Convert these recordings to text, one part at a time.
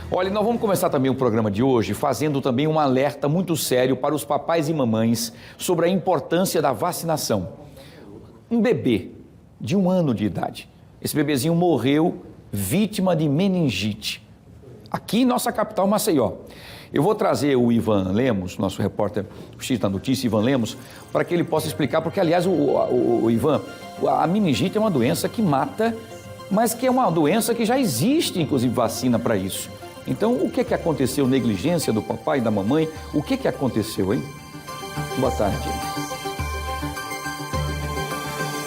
Olha, nós vamos começar também o programa de hoje fazendo também um alerta muito sério para os papais e mamães sobre a importância da vacinação. Um bebê de 1 ano de idade, esse bebezinho morreu vítima de meningite, aqui em nossa capital, Maceió. Eu vou trazer o Ivan Lemos, nosso repórter do X da Notícia, Ivan Lemos, para que ele possa explicar, porque, aliás, o Ivan, a meningite é uma doença que mata, mas que é uma doença que já existe, inclusive, vacina para isso. Então, o que aconteceu? Negligência do papai e da mamãe? O que aconteceu, hein? Boa tarde.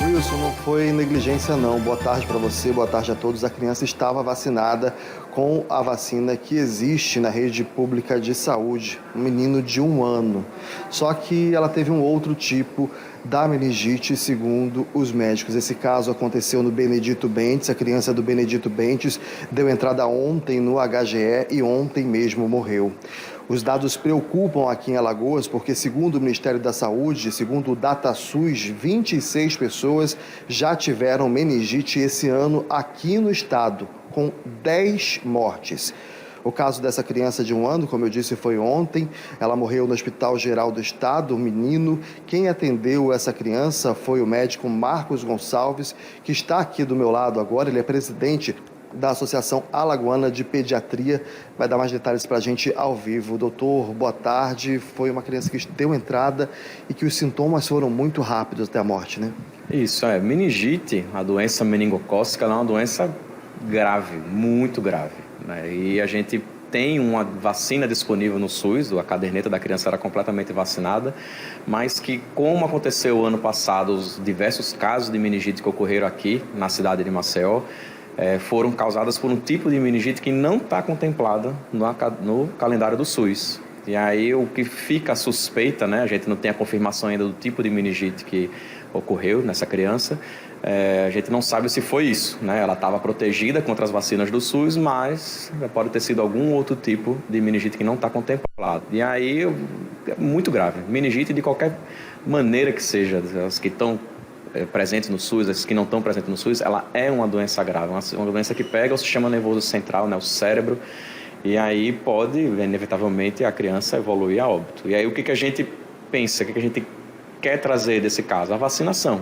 Wilson, não foi negligência não. Boa tarde para você, boa tarde a todos. A criança estava vacinada com a vacina que existe na rede pública de saúde, um menino de 1 ano. Só que ela teve um outro tipo da meningite, segundo os médicos. Esse caso aconteceu no Benedito Bentes, a criança do Benedito Bentes deu entrada ontem no HGE e ontem mesmo morreu. Os dados preocupam aqui em Alagoas porque, segundo o Ministério da Saúde, segundo o DataSUS, 26 pessoas já tiveram meningite esse ano aqui no estado, com 10 mortes. O caso dessa criança de 1 ano, como eu disse, foi ontem. Ela morreu no Hospital Geral do Estado, um menino. Quem atendeu essa criança foi o médico Marcos Gonçalves, que está aqui do meu lado agora. Ele é presidente da Associação Alagoana de Pediatria. Vai dar mais detalhes para a gente ao vivo. Doutor, boa tarde. Foi uma criança que deu entrada e que os sintomas foram muito rápidos até a morte, né? Isso, meningite, a doença meningocócica, ela é uma doença grave, muito grave, né? E a gente tem uma vacina disponível no SUS, a caderneta da criança era completamente vacinada, mas que, como aconteceu ano passado, os diversos casos de meningite que ocorreram aqui na cidade de Maceió, foram causadas por um tipo de meningite que não está contemplada no calendário do SUS. E aí o que fica suspeita, né? A gente não tem a confirmação ainda do tipo de meningite que ocorreu nessa criança. A gente não sabe se foi isso, né? Ela estava protegida contra as vacinas do SUS, mas pode ter sido algum outro tipo de meningite que não está contemplado. E aí é muito grave. Meningite de qualquer maneira que seja, as que estão presentes no SUS, as que não estão presentes no SUS, ela é uma doença grave, uma doença que pega o sistema nervoso central, né, o cérebro, e aí pode, inevitavelmente, a criança evoluir a óbito. E aí o que a gente pensa, o que a gente quer trazer desse caso? A vacinação.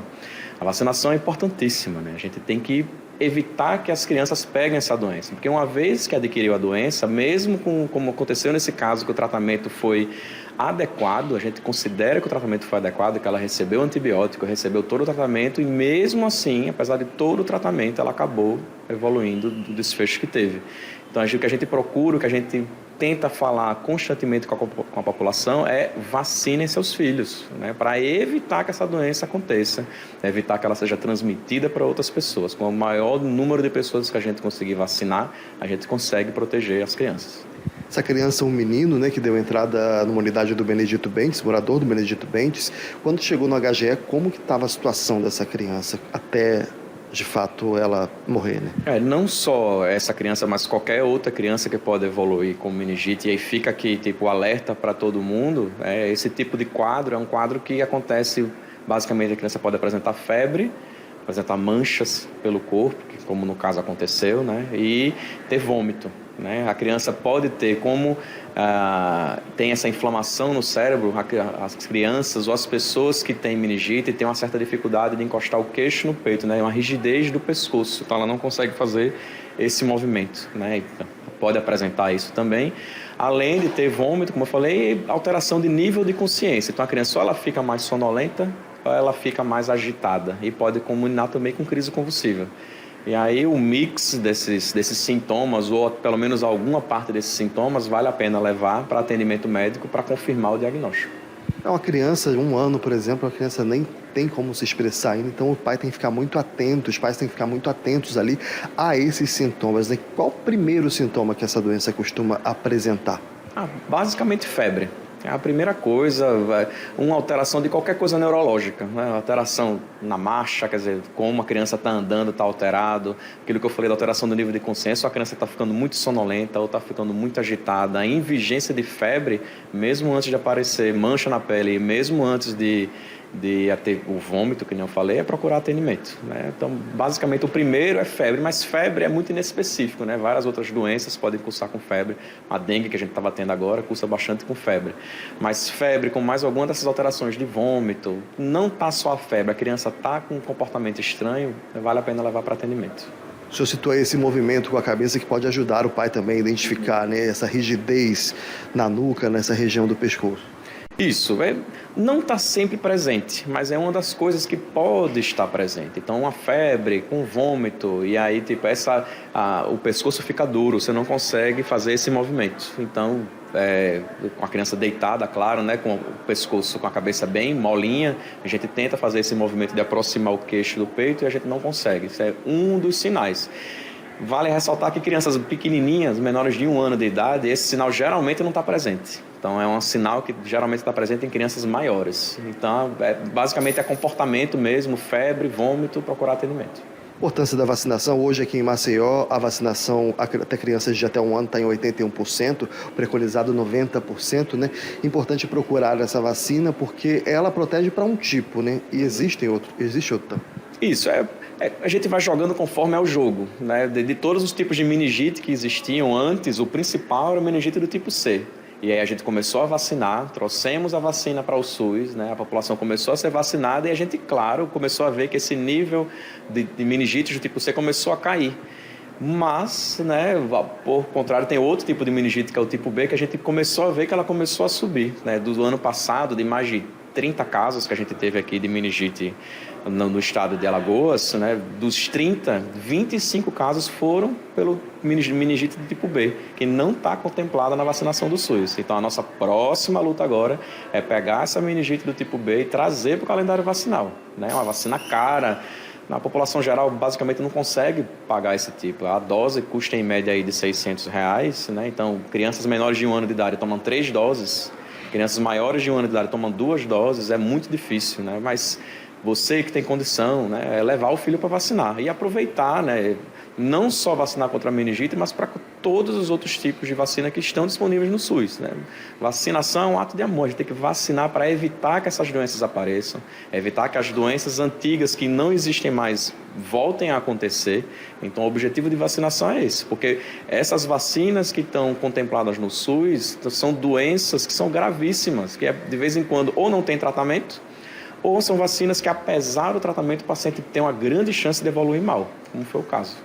A vacinação é importantíssima, né? A gente tem que evitar que as crianças peguem essa doença, porque uma vez que adquiriu a doença, mesmo como aconteceu nesse caso, que o tratamento foi adequado, a gente considera que o tratamento foi adequado, que ela recebeu antibiótico, recebeu todo o tratamento e mesmo assim, apesar de todo o tratamento, ela acabou evoluindo do desfecho que teve. Então, o que a gente procura, o que a gente tenta falar constantemente com a população é vacinem seus filhos, né, para evitar que essa doença aconteça, evitar que ela seja transmitida para outras pessoas. Com o maior número de pessoas que a gente conseguir vacinar, a gente consegue proteger as crianças. Essa criança, um menino, né, que deu entrada numa unidade do Benedito Bentes, morador do Benedito Bentes, quando chegou no HGE, como que estava a situação dessa criança até, de fato, ela morrer, né? Não só essa criança, mas qualquer outra criança que pode evoluir com meningite. E aí fica aqui, o alerta para todo mundo. Esse tipo de quadro é um quadro que acontece, basicamente, a criança pode apresentar febre, apresentar manchas pelo corpo, como no caso aconteceu, né? E ter vômito, né? A criança pode ter, como tem essa inflamação no cérebro, as crianças ou as pessoas que têm meningite têm uma certa dificuldade de encostar o queixo no peito, né? Uma rigidez do pescoço, então ela não consegue fazer esse movimento, né? Então, pode apresentar isso também, além de ter vômito, como eu falei, alteração de nível de consciência. Então a criança ou ela fica mais sonolenta ou ela fica mais agitada e pode culminar também com crise convulsiva. E aí o mix desses sintomas, ou pelo menos alguma parte desses sintomas, vale a pena levar para atendimento médico para confirmar o diagnóstico. É uma criança de 1 ano, por exemplo, a criança nem tem como se expressar ainda, então o pai tem que ficar muito atento, os pais têm que ficar muito atentos ali a esses sintomas, né? Qual o primeiro sintoma que essa doença costuma apresentar? Basicamente febre. É a primeira coisa, uma alteração de qualquer coisa neurológica, né? Alteração na marcha, quer dizer, como a criança está andando, está alterado, aquilo que eu falei da alteração do nível de consciência, ou a criança está ficando muito sonolenta ou está ficando muito agitada. A invigência de febre, mesmo antes de aparecer mancha na pele, mesmo antes de de ter o vômito, que nem eu falei, é procurar atendimento, né? Então, basicamente, o primeiro é febre, mas febre é muito inespecífico, né? Várias outras doenças podem cursar com febre. A dengue, que a gente estava tendo agora, cursa bastante com febre. Mas febre, com mais alguma dessas alterações de vômito, não está só a febre, a criança está com um comportamento estranho, vale a pena levar para atendimento. O senhor citou esse movimento com a cabeça que pode ajudar o pai também a identificar, né, essa rigidez na nuca, nessa região do pescoço. Isso, não está sempre presente, mas é uma das coisas que pode estar presente. Então, uma febre com vômito, e aí tipo, o pescoço fica duro, você não consegue fazer esse movimento. Então, com a criança deitada, claro, né, com o pescoço, com a cabeça bem molinha, a gente tenta fazer esse movimento de aproximar o queixo do peito e a gente não consegue. Isso é um dos sinais. Vale ressaltar que crianças pequenininhas, menores de 1 ano de idade, esse sinal geralmente não está presente. Então, é um sinal que geralmente está presente em crianças maiores. Então, basicamente é comportamento mesmo, febre, vômito, procurar atendimento. Importância da vacinação. Hoje aqui em Maceió, a vacinação até crianças de até 1 ano está em 81%, preconizado 90%, né? Importante procurar essa vacina porque ela protege para um tipo, né? E existe outro também. Isso, a gente vai jogando conforme é o jogo, né? De todos os tipos de meningite que existiam antes, o principal era o meningite do tipo C. E aí a gente começou a vacinar, trouxemos a vacina para o SUS, né? A população começou a ser vacinada e a gente, claro, começou a ver que esse nível de meningite do tipo C começou a cair. Mas, né, por contrário, tem outro tipo de meningite, que é o tipo B, que a gente começou a ver que ela começou a subir, né? Do ano passado, de mais de 30 casos que a gente teve aqui de meningite no estado de Alagoas, né, dos 30, 25 casos foram pelo meningite do tipo B, que não está contemplada na vacinação do SUS. Então, a nossa próxima luta agora é pegar essa meningite do tipo B e trazer para o calendário vacinal, né? Uma vacina cara. A população geral basicamente não consegue pagar esse tipo. A dose custa em média aí de R$600, né? Então, crianças menores de 1 ano de idade tomam 3 doses, crianças maiores de 1 ano de idade tomam 2 doses, é muito difícil, né? Mas você que tem condição, né, é levar o filho para vacinar e aproveitar, né, não só vacinar contra a meningite, mas para todos os outros tipos de vacina que estão disponíveis no SUS, né? Vacinação é um ato de amor, a gente tem que vacinar para evitar que essas doenças apareçam, evitar que as doenças antigas que não existem mais voltem a acontecer. Então, o objetivo de vacinação é esse, porque essas vacinas que estão contempladas no SUS são doenças que são gravíssimas, que de vez em quando ou não tem tratamento, ou são vacinas que, apesar do tratamento, o paciente tem uma grande chance de evoluir mal, como foi o caso.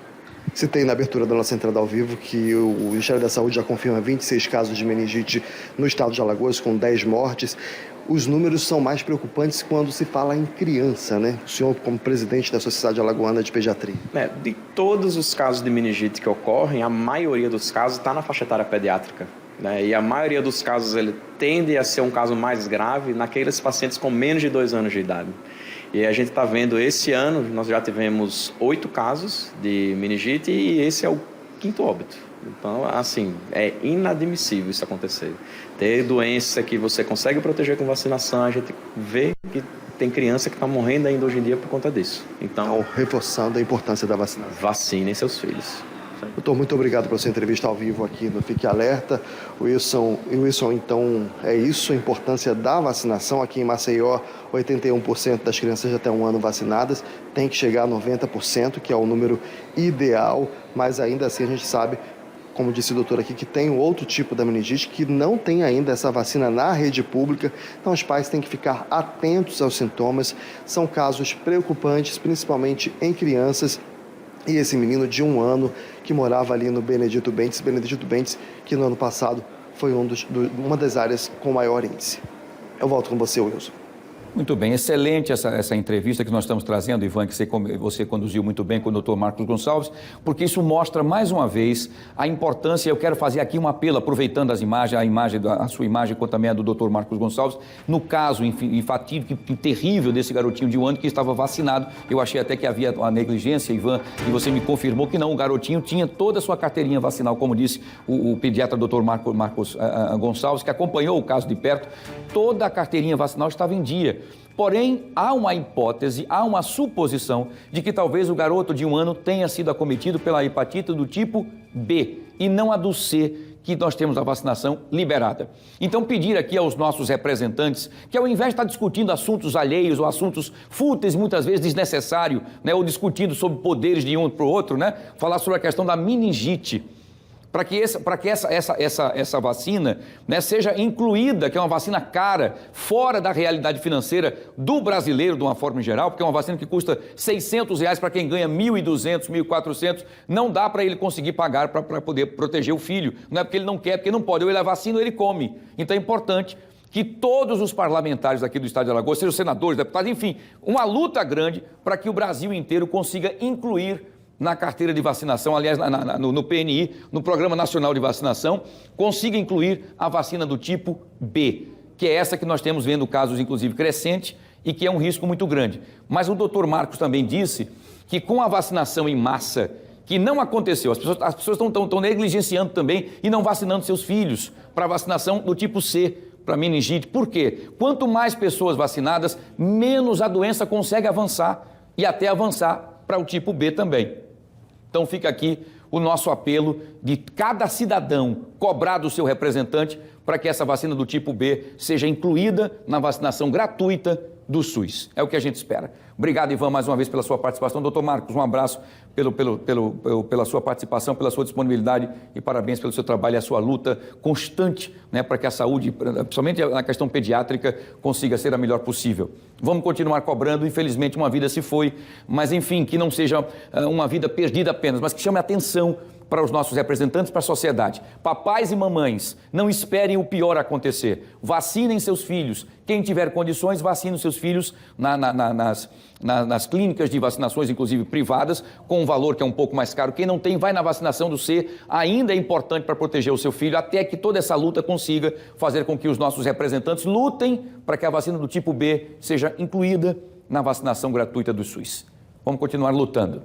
Citei na abertura da nossa entrada ao vivo que o Ministério da Saúde já confirma 26 casos de meningite no estado de Alagoas, com 10 mortes. Os números são mais preocupantes quando se fala em criança, né? O senhor, como presidente da Sociedade Alagoana de Pediatria. De todos os casos de meningite que ocorrem, a maioria dos casos está na faixa etária pediátrica, né? E a maioria dos casos ele tende a ser um caso mais grave naqueles pacientes com menos de 2 anos de idade. E a gente está vendo esse ano, nós já tivemos 8 casos de meningite e esse é o 5º óbito. Então, assim, é inadmissível isso acontecer. Ter doença que você consegue proteger com vacinação, a gente vê que tem criança que está morrendo ainda hoje em dia por conta disso. Então, reforçando a importância da vacinação. Vacinem seus filhos. Doutor, muito obrigado pela sua entrevista ao vivo aqui no Fique Alerta. Wilson, então, é isso, a importância da vacinação. Aqui em Maceió, 81% das crianças de até 1 ano vacinadas, tem que chegar a 90%, que é o número ideal, mas ainda assim a gente sabe, como disse o doutor aqui, que tem um outro tipo da meningite que não tem ainda essa vacina na rede pública. Então, os pais têm que ficar atentos aos sintomas. São casos preocupantes, principalmente em crianças. E esse menino de 1 ano que morava ali no Benedito Bentes, que no ano passado foi uma das áreas com maior índice. Eu volto com você, Wilson. Muito bem, excelente essa entrevista que nós estamos trazendo, Ivan, que você conduziu muito bem com o Dr. Marcos Gonçalves, porque isso mostra mais uma vez a importância. Eu quero fazer aqui um apelo, aproveitando a sua imagem, quanto também a do Dr. Marcos Gonçalves, no caso fatídico e terrível desse garotinho de 1 ano que estava vacinado. Eu achei até que havia uma negligência, Ivan, e você me confirmou que não, o garotinho tinha toda a sua carteirinha vacinal, como disse o pediatra Dr. Marcos Gonçalves, que acompanhou o caso de perto, toda a carteirinha vacinal estava em dia. Porém, há uma hipótese, há uma suposição de que talvez o garoto de 1 ano tenha sido acometido pela hepatite do tipo B e não a do C, que nós temos a vacinação liberada. Então, pedir aqui aos nossos representantes que, ao invés de estar discutindo assuntos alheios ou assuntos fúteis, muitas vezes desnecessários, né, ou discutindo sobre poderes de um para o outro, né, falar sobre a questão da meningite, para que essa vacina, né, seja incluída, que é uma vacina cara, fora da realidade financeira do brasileiro, de uma forma geral, porque é uma vacina que custa R$600 para quem ganha 1.200, 1.400, não dá para ele conseguir pagar para poder proteger o filho. Não é porque ele não quer, porque não pode. Ou ele é vacina ou ele come. Então é importante que todos os parlamentares aqui do Estado de Alagoas, sejam senadores, deputados, enfim, uma luta grande para que o Brasil inteiro consiga incluir na carteira de vacinação, aliás, no PNI, no Programa Nacional de Vacinação, consiga incluir a vacina do tipo B, que é essa que nós temos vendo casos, inclusive, crescente e que é um risco muito grande. Mas o doutor Marcos também disse que com a vacinação em massa, que não aconteceu, as pessoas estão negligenciando também e não vacinando seus filhos para vacinação do tipo C, para meningite. Por quê? Quanto mais pessoas vacinadas, menos a doença consegue avançar e até avançar para o tipo B também. Então fica aqui o nosso apelo de cada cidadão cobrar do seu representante para que essa vacina do tipo B seja incluída na vacinação gratuita do SUS. É o que a gente espera. Obrigado, Ivan, mais uma vez pela sua participação. Doutor Marcos, um abraço pela sua participação, pela sua disponibilidade e parabéns pelo seu trabalho e a sua luta constante, né, para que a saúde, principalmente na questão pediátrica, consiga ser a melhor possível. Vamos continuar cobrando. Infelizmente, uma vida se foi, mas enfim, que não seja uma vida perdida apenas, mas que chame a atenção para os nossos representantes, para a sociedade. Papais e mamães, não esperem o pior acontecer. Vacinem seus filhos. Quem tiver condições, vacine os seus filhos nas clínicas de vacinações, inclusive privadas, com um valor que é um pouco mais caro. Quem não tem, vai na vacinação do C. Ainda é importante para proteger o seu filho, até que toda essa luta consiga fazer com que os nossos representantes lutem para que a vacina do tipo B seja incluída na vacinação gratuita do SUS. Vamos continuar lutando.